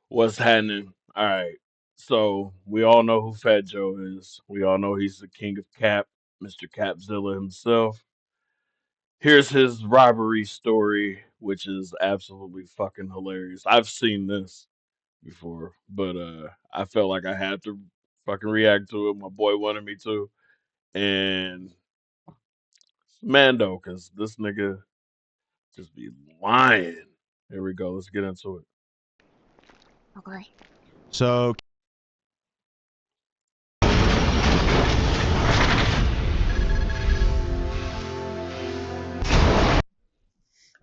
What's happening? All right. So we all know who Fat Joe is. We all know he's the king of cap, Mr. Capzilla himself. Here's his robbery story, which is absolutely fucking hilarious. I've seen this before, but I felt like I had to fucking react to it. My boy wanted me to. And it's Mando, cause this nigga just be lying. Here we go. Let's get into it. Okay. So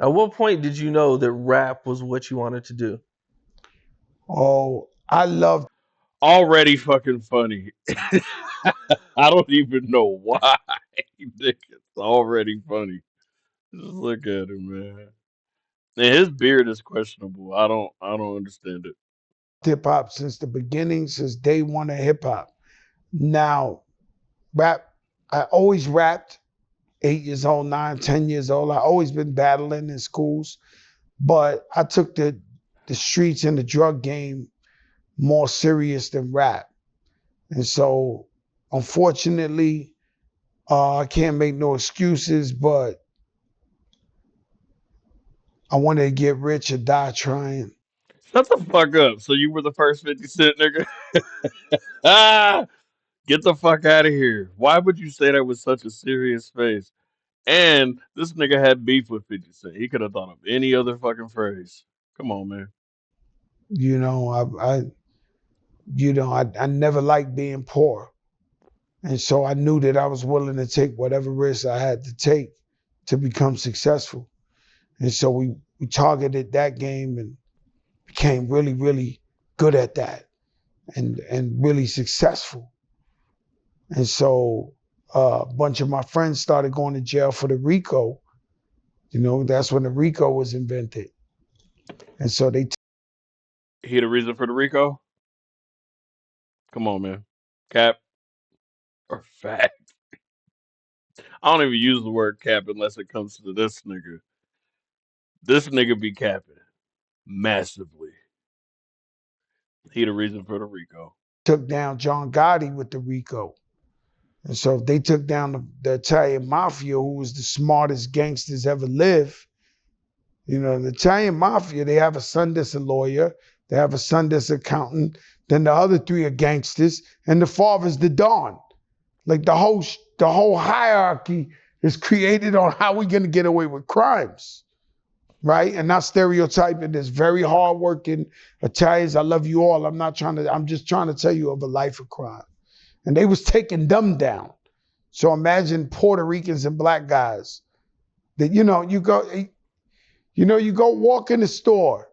At what point did you know that rap was what you wanted to do? Oh, I love Already fucking funny. I don't even know why. Nigga, it's already funny. Just look at him, man. And his beard is questionable. I don't understand it. hip hop since the beginning, since day one of hip hop. Now, rap, I always rapped, 8 years old, 9, 10 years old. I always been battling in schools, but I took the streets and the drug game more serious than rap. And so, unfortunately, I can't make no excuses, but I wanted to get rich or die trying. Shut the fuck up. So you were the first 50 Cent nigga? Ah! Get the fuck out of here. Why would you say that with such a serious face? And this nigga had beef with 50 Cent. He could have thought of any other fucking phrase. Come on, man. You know, I never liked being poor. And so I knew that I was willing to take whatever risks I had to take to become successful. And so we targeted that game and became really, really good at that and really successful. And so a bunch of my friends started going to jail for the RICO. You know, that's when the RICO was invented. And so they He the reason for the Rico? Come on, man. Cap or fat? I don't even use the word cap unless it comes to this nigga. This nigga be capping massively. He the reason for the Rico. took down John Gotti with the RICO. And so if they took down the Italian mafia, who was the smartest gangsters ever lived. You know, the Italian mafia, they have a son that's a lawyer, they have a son that's an accountant, then the other three are gangsters, and the father's the Don. Like the whole hierarchy is created on how we're gonna get away with crimes, right? And not stereotyping. There's very hardworking Italians. I love you all. I'm just trying to tell you of a life of crime. And they was taking them down. So imagine Puerto Ricans and black guys that you go walk in the store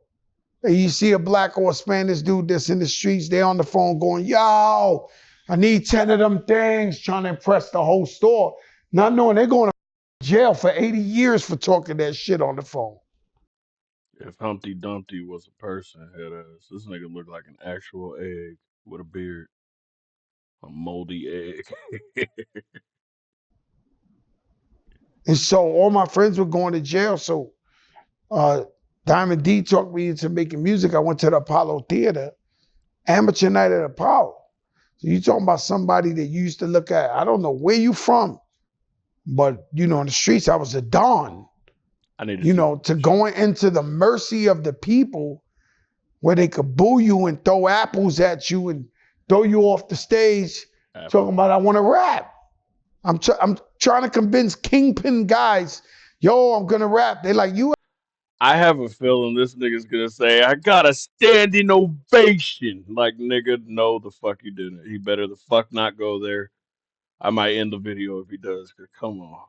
and you see a black or a Spanish dude that's in the streets, they on the phone going, yo, I need 10 of them things, trying to impress the whole store, not knowing they're going to jail for 80 years for talking that shit on the phone. If Humpty Dumpty was a person, head ass, this nigga looked like an actual egg with a beard. A moldy egg. And so all my friends were going to jail. So uh, Diamond D talked me into making music. I went to the Apollo Theater, amateur night at Apollo. So you talking about somebody that you used to look at, I don't know where you from, but you know, in the streets, I was a don. I need to You see know, some of to this shit. going into the mercy of the people where they could boo you and throw apples at you and throw you off the stage, talking Apple. about I want to rap. I'm trying to convince kingpin guys, yo, I'm gonna rap. They like you. I have a feeling this nigga's gonna say, I got a standing ovation. Like, nigga, no, the fuck you didn't. He better the fuck not go there. I might end the video if he does, 'cause come on.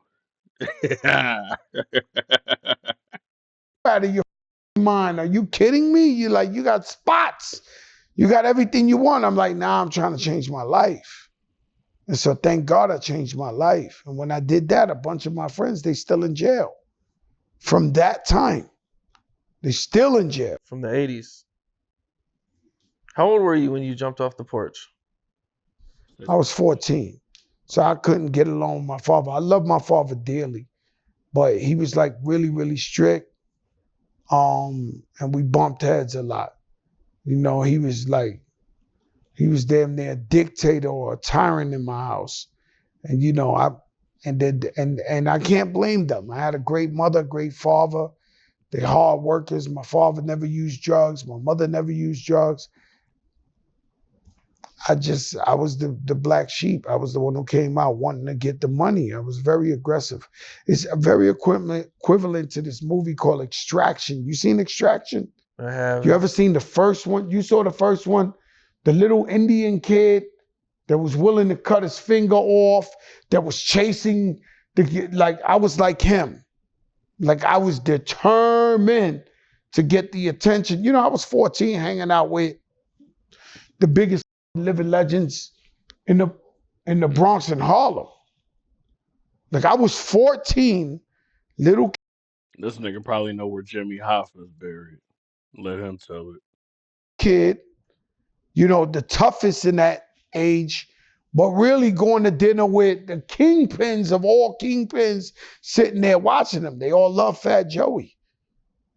Out of your mind. Are you kidding me? You like you got spots. You got everything you want. I'm like, nah, I'm trying to change my life. And so thank God I changed my life. And when I did that, a bunch of my friends, they still in jail. From that time, they still in jail. From the 80s. How old were you when you jumped off the porch? I was 14. So I couldn't get along with my father. I love my father dearly, but he was like really, really strict. And we bumped heads a lot. You know, he was damn near a dictator or a tyrant in my house. And you know, and I can't blame them. I had a great mother, great father. They're hard workers. My father never used drugs. My mother never used drugs. I was the black sheep. I was the one who came out wanting to get the money. I was very aggressive. It's very equivalent to this movie called Extraction. You seen Extraction? I have. You ever seen the first one? You saw the first one? The little Indian kid that was willing to cut his finger off, that was chasing like I was like him. Like I was determined to get the attention. You know, I was 14 hanging out with the biggest living legends in the Bronx and Harlem. Like I was 14, little This nigga probably know where Jimmy Hoffa's buried. Let him tell it. kid, you know, the toughest in that age, but really going to dinner with the kingpins of all kingpins sitting there watching them. They all love Fat Joey.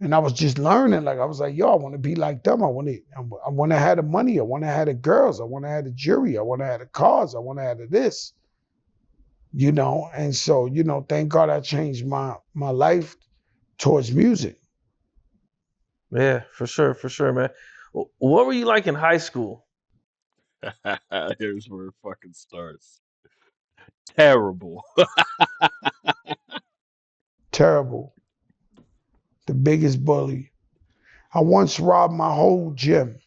And I was just learning. Like I was like, yo, I want to be like them. I want to have the money. I want to have the girls. I want to have the jewelry. I want to have the cars. I want to have the this. You know, and so, you know, thank God I changed my life towards music. Yeah, for sure, man. What were you like in high school? Here's where it fucking starts. Terrible. Terrible. The biggest bully. I once robbed my whole gym.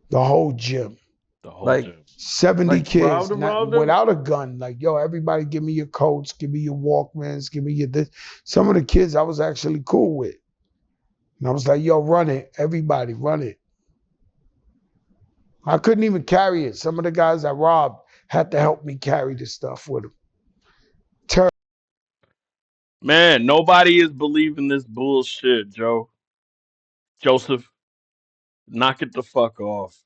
The whole gym. The whole Like, gym. 70 Like, kids robbed 'em? without a gun. Like, yo, everybody give me your coats, give me your Walkmans, give me your this. Some of the kids I was actually cool with. And I was like, yo, run it. Everybody, run it. I couldn't even carry it. Some of the guys I robbed had to help me carry the stuff with them. Terrible. Man, nobody is believing this bullshit, Joseph, knock it the fuck off.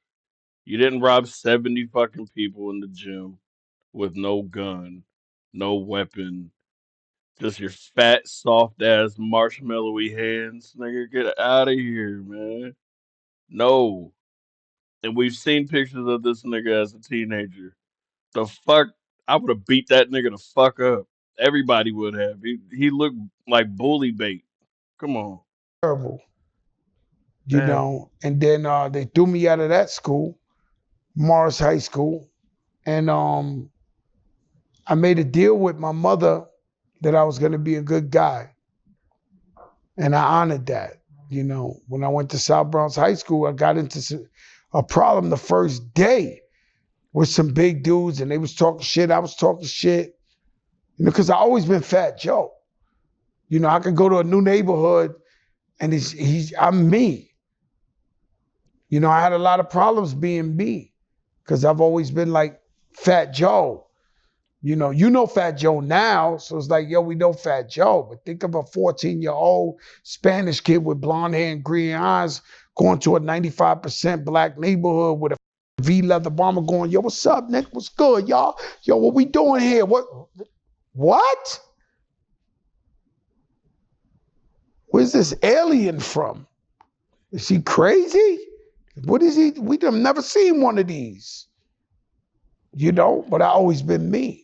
You didn't rob 70 fucking people in the gym with no gun, no weapon, just your fat, soft ass marshmallowy hands. Nigga, get out of here, man. No. And we've seen pictures of this nigga as a teenager. The fuck? I would have beat that nigga the fuck up. Everybody would have. He looked like bully bait. Come on. Terrible. You Damn. know, and then they threw me out of that school, Morris High School. And I made a deal with my mother that I was going to be a good guy. And I honored that. You know, when I went to South Bronx High School, I got into a problem the first day with some big dudes, and they was talking shit. I was talking shit, you know, because I always been Fat Joe. You know, I could go to a new neighborhood, and I'm me. You know, I had a lot of problems being me, because I've always been like Fat Joe. You know Fat Joe now, so it's like, yo, we know Fat Joe. But think of a 14-year-old Spanish kid with blonde hair and green eyes going to a 95% black neighborhood with a V leather bomber going, yo, what's up, Nick? What's good, y'all? Yo, what we doing here? What? Where's this alien from? Is he crazy? What is he? We have never seen one of these. You know, but I always been me.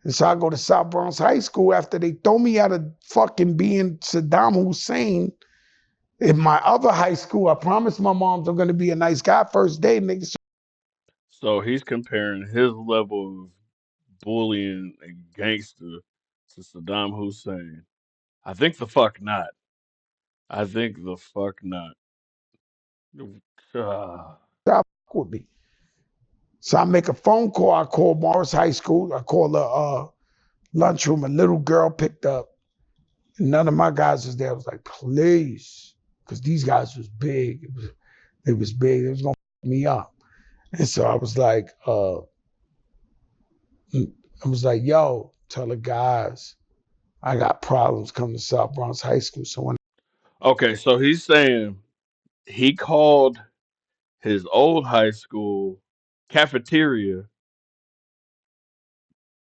And so I go to South Bronx High School after they throw me out of fucking being Saddam Hussein. In my other high school, I promised my moms I'm going to be a nice guy first day, niggas. So he's comparing his level of bullying and gangster to Saddam Hussein. I think the fuck not. I think the fuck not. Ah. Stop with me. So I make a phone call. I call Morris High School. I call the lunchroom. A little girl picked up. And none of my guys was there. I was like, please. Because these guys was big. It was big. It was going to fuck me up. And so I was like, yo, tell the guys, I got problems coming to South Bronx High School. So when Okay, so he's saying he called his old high school cafeteria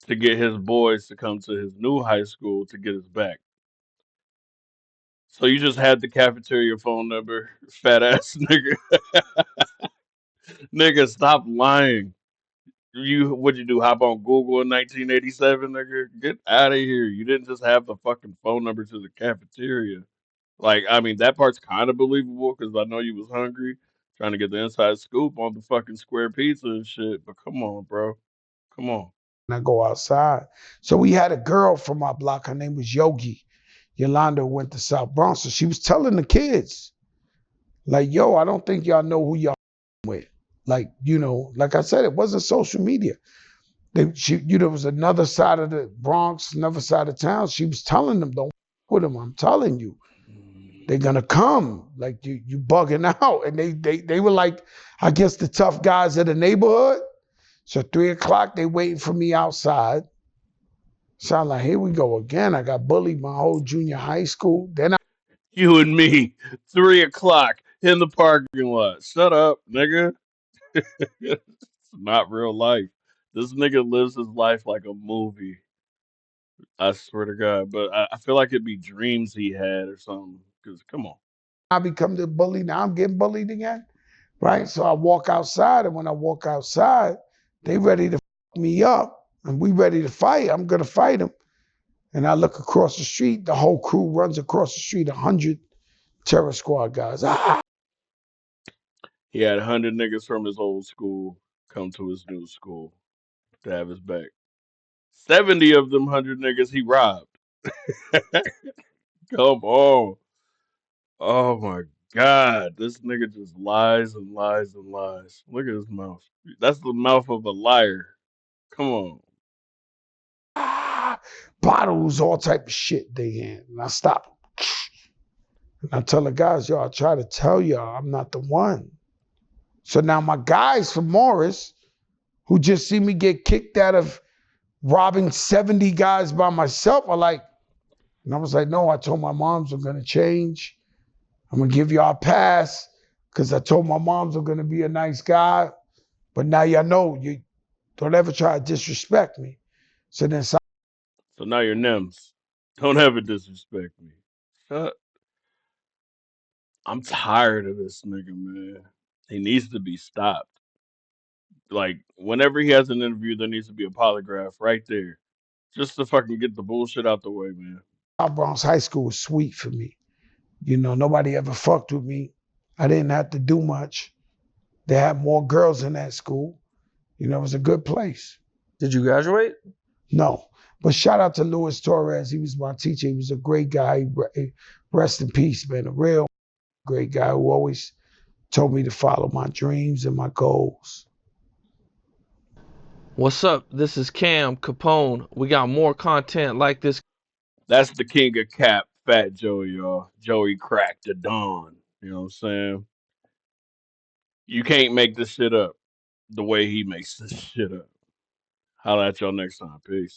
to get his boys to come to his new high school to get his back. So you just had the cafeteria phone number, fat ass nigga. Nigga, stop lying. What'd you do? Hop on Google in 1987, nigga? Get out of here. You didn't just have the fucking phone number to the cafeteria. Like, I mean, that part's kind of believable because I know you was hungry, trying to get the inside scoop on the fucking square pizza and shit. But come on, bro. Come on. And I go outside. So we had a girl from our block. Her name was Yogi. Yolanda went to South Bronx. So she was telling the kids, like, yo, I don't think y'all know who y'all with. Like, like I said, it wasn't social media. There was another side of the Bronx, another side of town. She was telling them, don't with them. I'm telling you, they're gonna come. Like you bugging out. And they were like, I guess the tough guys of the neighborhood. So 3:00, they waiting for me outside. So I'm like, here we go again. I got bullied my whole junior high school. Then You and me, 3 o'clock in the parking lot. Shut up, nigga. It's not real life. This nigga lives his life like a movie. I swear to God. But I feel like it'd be dreams he had or something. Because, come on. I become the bully. Now I'm getting bullied again. Right? So I walk outside, and when I walk outside, they ready to fuck me up. And we ready to fight. I'm gonna fight them. And I look across the street, the whole crew runs across the street, 100 terror squad guys. He had 100 niggas from his old school come to his new school to have his back. 70 of them 100 niggas he robbed. Come on. Oh my God. This nigga just lies and lies and lies. Look at his mouth. That's the mouth of a liar. Come on. Bottles, all type of shit they in. And I stop. And I tell the guys, yo, I try to tell y'all I'm not the one. So now my guys from Morris, who just see me get kicked out of robbing 70 guys by myself, are like, and I was like, no, I told my moms I'm gonna change. I'm gonna give y'all a pass because I told my moms I'm gonna be a nice guy. But now y'all know you don't ever try to disrespect me. So then So now you're Nems. Don't ever disrespect me. Shut. I'm tired of this nigga, man. He needs to be stopped. Like, whenever he has an interview, there needs to be a polygraph right there. Just to fucking get the bullshit out the way, man. South Bronx High School was sweet for me. Nobody ever fucked with me. I didn't have to do much. They had more girls in that school. It was a good place. Did you graduate? No. But shout out to Luis Torres. He was my teacher. He was a great guy. Rest in peace, man. A real great guy who always told me to follow my dreams and my goals. What's up? This is Cam Capone. We got more content like this. That's the king of cap, Fat Joey, y'all. Joey cracked the dawn. You know what I'm saying? You can't make this shit up the way he makes this shit up. Holla at y'all next time. Peace.